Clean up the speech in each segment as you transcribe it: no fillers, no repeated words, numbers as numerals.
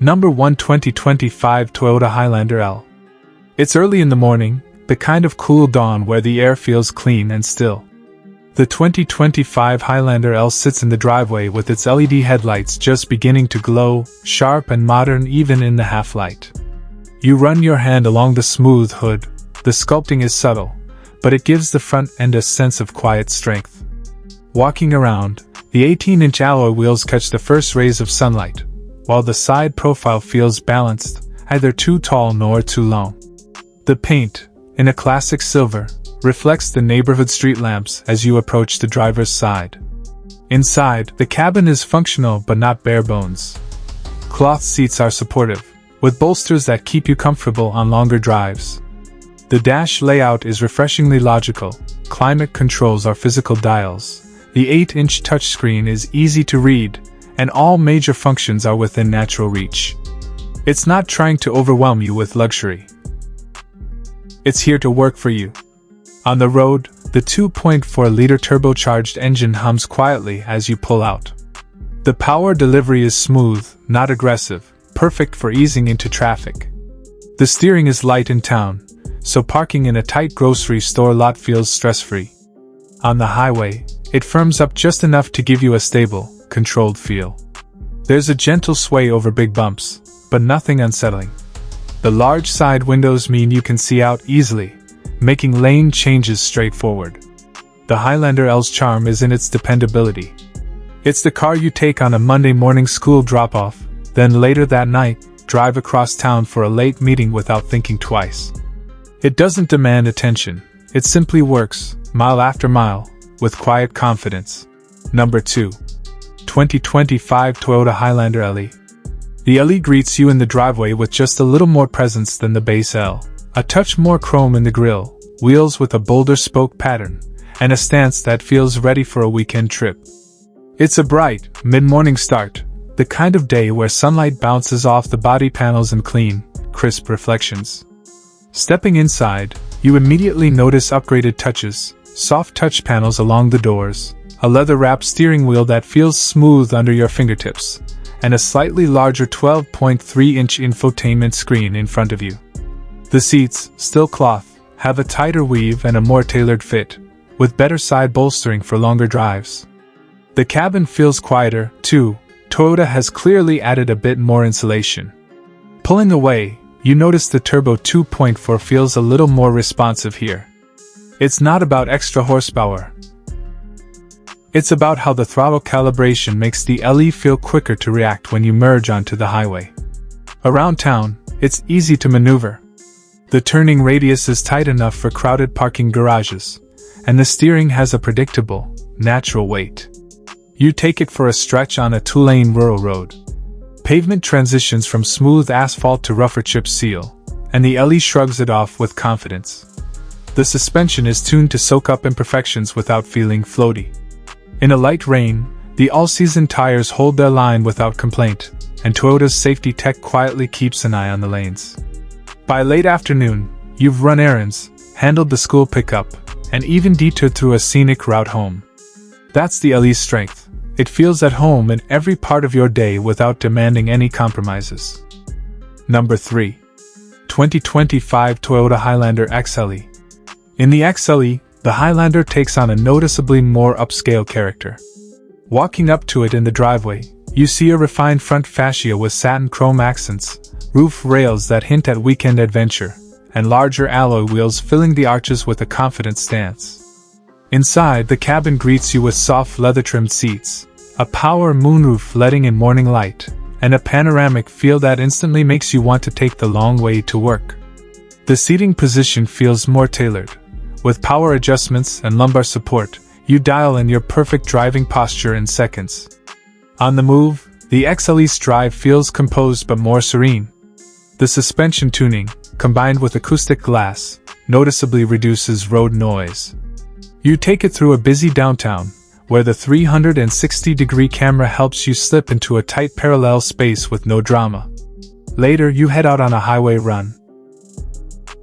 Number 1, 2025 Toyota Highlander L. It's early in the morning, the kind of cool dawn where the air feels clean and still. The 2025 Highlander L sits in the driveway with its LED headlights just beginning to glow, sharp and modern even in the half-light. You run your hand along the smooth hood. The sculpting is subtle, but it gives the front end a sense of quiet strength. Walking around, the 18-inch alloy wheels catch the first rays of sunlight, while the side profile feels balanced, neither too tall nor too low. The paint, in a classic silver, reflects the neighborhood street lamps as you approach the driver's side. Inside, the cabin is functional but not bare bones. Cloth seats are supportive, with bolsters that keep you comfortable on longer drives. The dash layout is refreshingly logical. Climate controls are physical dials. The 8-inch touchscreen is easy to read, and all major functions are within natural reach. It's not trying to overwhelm you with luxury. It's here to work for you. On the road, the 2.4-liter turbocharged engine hums quietly as you pull out. The power delivery is smooth, not aggressive, perfect for easing into traffic. The steering is light in town, so parking in a tight grocery store lot feels stress-free. On the highway, it firms up just enough to give you a stable, controlled feel. There's a gentle sway over big bumps, but nothing unsettling. The large side windows mean you can see out easily, making lane changes straightforward. The Highlander L's charm is in its dependability. It's the car you take on a Monday morning school drop-off, then later that night, drive across town for a late meeting without thinking twice. It doesn't demand attention, it simply works, mile after mile, with quiet confidence. Number 2. 2025 Toyota Highlander LE. The LE greets you in the driveway with just a little more presence than the base L. A touch more chrome in the grille, wheels with a bolder spoke pattern, and a stance that feels ready for a weekend trip. It's a bright, mid-morning start, the kind of day where sunlight bounces off the body panels in clean, crisp reflections. Stepping inside, you immediately notice upgraded touches, soft touch panels along the doors, a leather-wrapped steering wheel that feels smooth under your fingertips, and a slightly larger 12.3-inch infotainment screen in front of you. The seats, still cloth, have a tighter weave and a more tailored fit, with better side bolstering for longer drives. The cabin feels quieter, too. Toyota has clearly added a bit more insulation. Pulling away, you notice the turbo 2.4 feels a little more responsive here. It's not about extra horsepower. It's about how the throttle calibration makes the LE feel quicker to react when you merge onto the highway. Around town, it's easy to maneuver. The turning radius is tight enough for crowded parking garages, and the steering has a predictable, natural weight. You take it for a stretch on a 2-lane rural road. Pavement transitions from smooth asphalt to rougher chip seal, and the LE shrugs it off with confidence. The suspension is tuned to soak up imperfections without feeling floaty. In a light rain, the all-season tires hold their line without complaint, and Toyota's safety tech quietly keeps an eye on the lanes. By late afternoon, you've run errands, handled the school pickup, and even detoured through a scenic route home. That's the LE's strength. It feels at home in every part of your day without demanding any compromises. Number 3. 2025 Toyota Highlander XLE. In the XLE, the Highlander takes on a noticeably more upscale character. Walking up to it in the driveway, you see a refined front fascia with satin chrome accents, roof rails that hint at weekend adventure, and larger alloy wheels filling the arches with a confident stance. Inside, the cabin greets you with soft leather-trimmed seats, a power moonroof letting in morning light, and a panoramic feel that instantly makes you want to take the long way to work. The seating position feels more tailored. With power adjustments and lumbar support, you dial in your perfect driving posture in seconds. On the move, the XLE's drive feels composed but more serene. The suspension tuning, combined with acoustic glass, noticeably reduces road noise. You take it through a busy downtown, where the 360-degree camera helps you slip into a tight parallel space with no drama. Later, you head out on a highway run.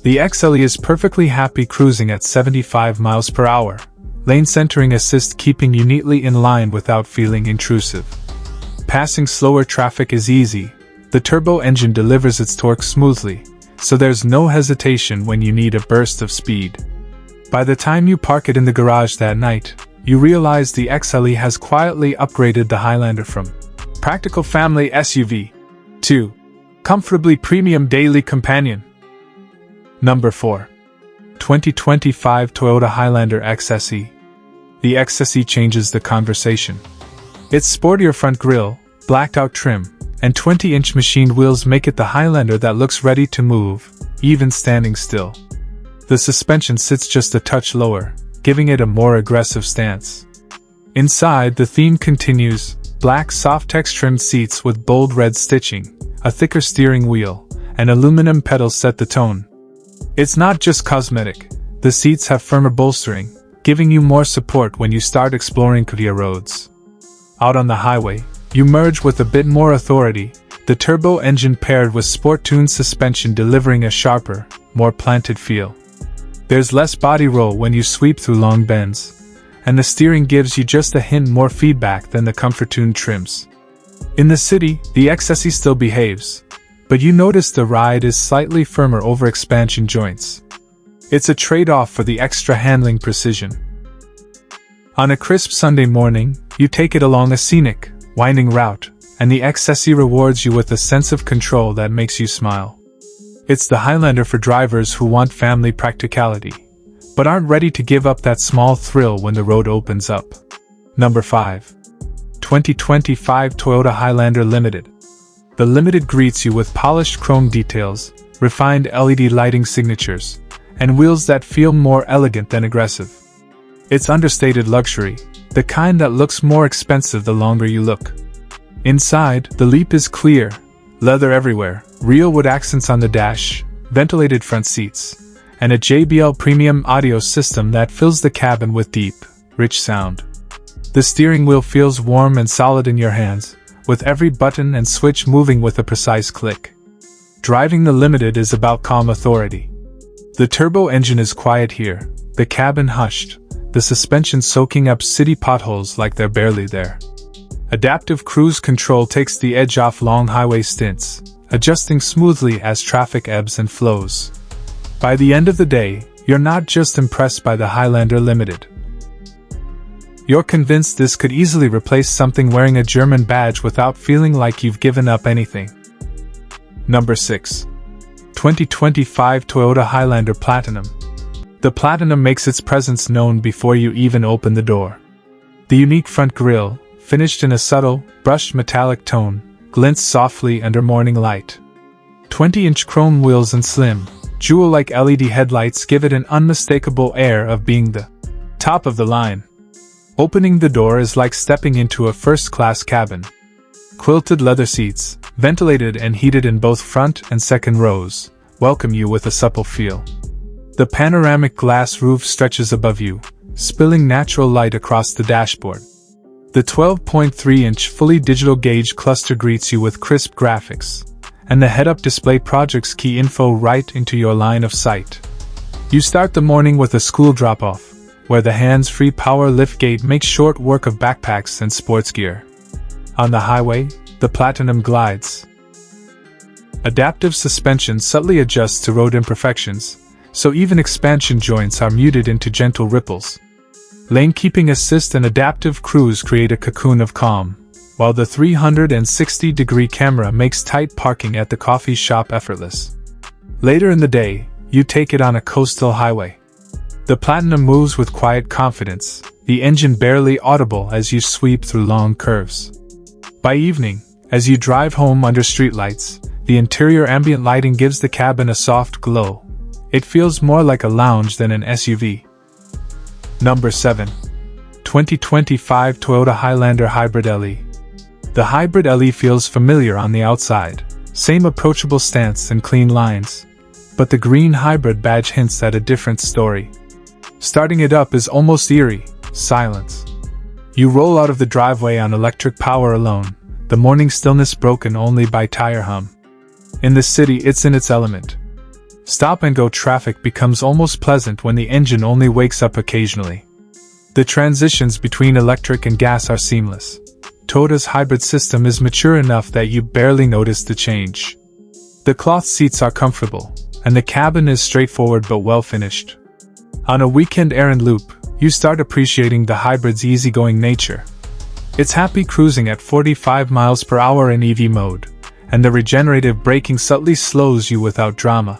The XLE is perfectly happy cruising at 75 miles per hour, lane centering assist keeping you neatly in line without feeling intrusive. Passing slower traffic is easy, The turbo engine delivers its torque smoothly, so there's no hesitation when you need a burst of speed. By the time you park it in the garage that night, you realize the XLE has quietly upgraded the Highlander from practical family SUV to comfortably premium daily companion. Number 4. 2025 Toyota Highlander XSE. The XSE changes the conversation. Its sportier front grille, blacked-out trim, and 20-inch machined wheels make it the Highlander that looks ready to move, even standing still. The suspension sits just a touch lower, giving it a more aggressive stance. Inside, the theme continues: black Softex trimmed seats with bold red stitching, a thicker steering wheel, and aluminum pedals set the tone. It's not just cosmetic. The seats have firmer bolstering, giving you more support when you start exploring Korea roads. Out on the highway, you merge with a bit more authority, the turbo engine paired with sport-tuned suspension delivering a sharper, more planted feel. There's less body roll when you sweep through long bends, and the steering gives you just a hint more feedback than the comfort-tuned trims. In the city, the XSE still behaves, but you notice the ride is slightly firmer over expansion joints. It's a trade-off for the extra handling precision. On a crisp Sunday morning, you take it along a scenic, winding route, and the XSE rewards you with a sense of control that makes you smile. It's the Highlander for drivers who want family practicality, but aren't ready to give up that small thrill when the road opens up. Number 5. 2025 Toyota Highlander Limited. The Limited greets you with polished chrome details, refined LED lighting signatures, and wheels that feel more elegant than aggressive. It's understated luxury, the kind that looks more expensive the longer you look. Inside, the leap is clear, leather everywhere, real wood accents on the dash, ventilated front seats, and a JBL premium audio system that fills the cabin with deep, rich sound. The steering wheel feels warm and solid in your hands, with every button and switch moving with a precise click. Driving the Limited is about calm authority. The turbo engine is quiet here, the cabin hushed, the suspension soaking up city potholes like they're barely there. Adaptive cruise control takes the edge off long highway stints, adjusting smoothly as traffic ebbs and flows. By the end of the day, you're not just impressed by the Highlander Limited. You're convinced this could easily replace something wearing a German badge without feeling like you've given up anything. Number 6. 2025 Toyota Highlander Platinum. The Platinum makes its presence known before you even open the door. The unique front grille, finished in a subtle, brushed metallic tone, glints softly under morning light. 20-inch chrome wheels and slim, jewel-like LED headlights give it an unmistakable air of being the top of the line. Opening the door is like stepping into a first-class cabin. Quilted leather seats, ventilated and heated in both front and second rows, welcome you with a supple feel. The panoramic glass roof stretches above you, spilling natural light across the dashboard. The 12.3-inch fully digital gauge cluster greets you with crisp graphics, and the head-up display projects key info right into your line of sight. You start the morning with a school drop-off, where the hands-free power liftgate makes short work of backpacks and sports gear. On the highway, the Platinum glides. Adaptive suspension subtly adjusts to road imperfections, so even expansion joints are muted into gentle ripples. Lane keeping assist and adaptive cruise create a cocoon of calm, while the 360-degree camera makes tight parking at the coffee shop effortless. Later in the day, you take it on a coastal highway. The Platinum moves with quiet confidence, the engine barely audible as you sweep through long curves. By evening, as you drive home under streetlights, the interior ambient lighting gives the cabin a soft glow. It feels more like a lounge than an SUV. Number 7. 2025 Toyota Highlander Hybrid LE. The Hybrid LE feels familiar on the outside, same approachable stance and clean lines, but the green hybrid badge hints at a different story. Starting it up is almost eerie, silence. You roll out of the driveway on electric power alone, the morning stillness broken only by tire hum. In the city, it's in its element. Stop-and-go traffic becomes almost pleasant when the engine only wakes up occasionally. The transitions between electric and gas are seamless. Toyota's hybrid system is mature enough that you barely notice the change. The cloth seats are comfortable, and the cabin is straightforward but well finished. On a weekend errand loop, you start appreciating the hybrid's easygoing nature. It's happy cruising at 45 miles per hour in EV mode, and the regenerative braking subtly slows you without drama.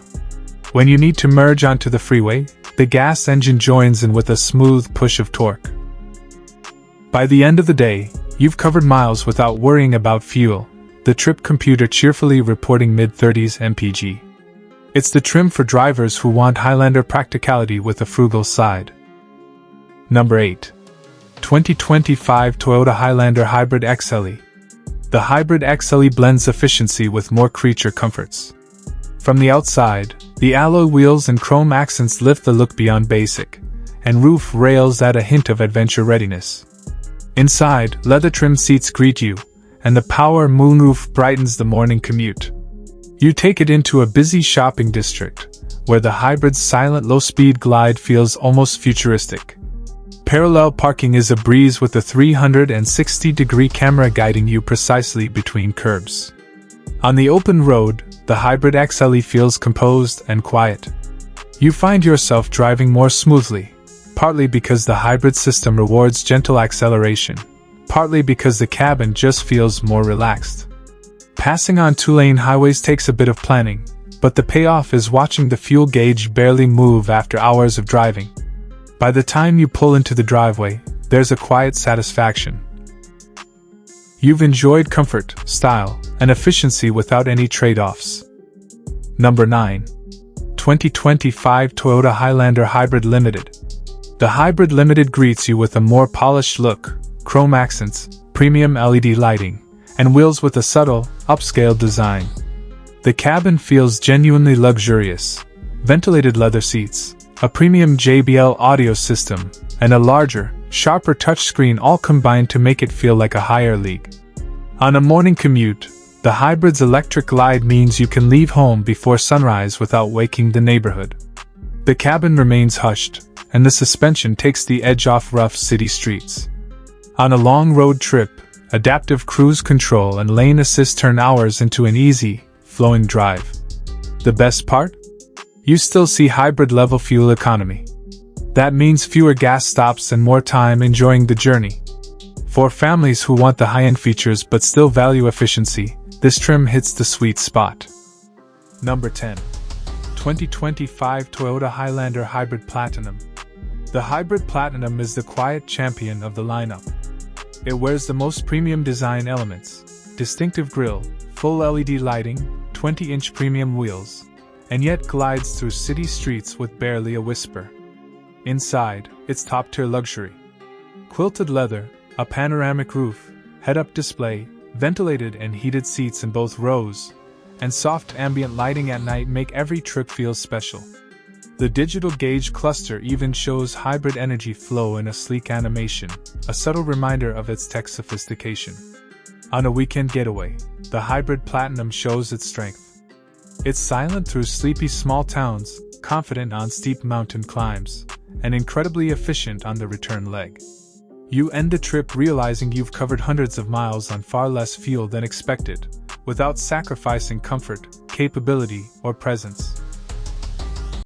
When you need to merge onto the freeway, the gas engine joins in with a smooth push of torque. By the end of the day, you've covered miles without worrying about fuel, the trip computer cheerfully reporting mid-30s mpg. It's the trim for drivers who want Highlander practicality with a frugal side. Number 8. 2025 Toyota Highlander Hybrid XLE. The Hybrid XLE blends efficiency with more creature comforts. From the outside, the alloy wheels and chrome accents lift the look beyond basic, and roof rails add a hint of adventure readiness. Inside, leather-trimmed seats greet you, and the power moonroof brightens the morning commute. You take it into a busy shopping district, where the hybrid's silent low-speed glide feels almost futuristic. Parallel parking is a breeze with a 360-degree camera guiding you precisely between curbs. On the open road, the Hybrid XLE feels composed and quiet. You find yourself driving more smoothly, partly because the hybrid system rewards gentle acceleration, partly because the cabin just feels more relaxed. Passing on two-lane highways takes a bit of planning, but the payoff is watching the fuel gauge barely move after hours of driving. By the time you pull into the driveway, there's a quiet satisfaction. You've enjoyed comfort, style, and efficiency without any trade-offs. Number 9. 2025 Toyota Highlander Hybrid Limited. The Hybrid Limited greets you with a more polished look, chrome accents, premium LED lighting, and wheels with a subtle, upscale design. The cabin feels genuinely luxurious. Ventilated leather seats, a premium JBL audio system, and a larger, sharper touchscreen all combine to make it feel like a higher league. On a morning commute, the hybrid's electric glide means you can leave home before sunrise without waking the neighborhood. The cabin remains hushed, and the suspension takes the edge off rough city streets. On a long road trip, adaptive cruise control and lane assist turn hours into an easy, flowing drive. The best part? You still see hybrid-level fuel economy. That means fewer gas stops and more time enjoying the journey. For families who want the high-end features but still value efficiency, this trim hits the sweet spot. Number 10. 2025 Toyota Highlander Hybrid Platinum. The Hybrid Platinum is the quiet champion of the lineup. It wears the most premium design elements, distinctive grille, full LED lighting, 20-inch premium wheels, and yet glides through city streets with barely a whisper. Inside, it's top-tier luxury. Quilted leather, a panoramic roof, head-up display, ventilated and heated seats in both rows, and soft ambient lighting at night make every trip feel special. The digital gauge cluster even shows hybrid energy flow in a sleek animation, a subtle reminder of its tech sophistication. On a weekend getaway, the Hybrid Platinum shows its strength. It's silent through sleepy small towns, confident on steep mountain climbs, and incredibly efficient on the return leg. You end the trip realizing you've covered hundreds of miles on far less fuel than expected, without sacrificing comfort, capability, or presence.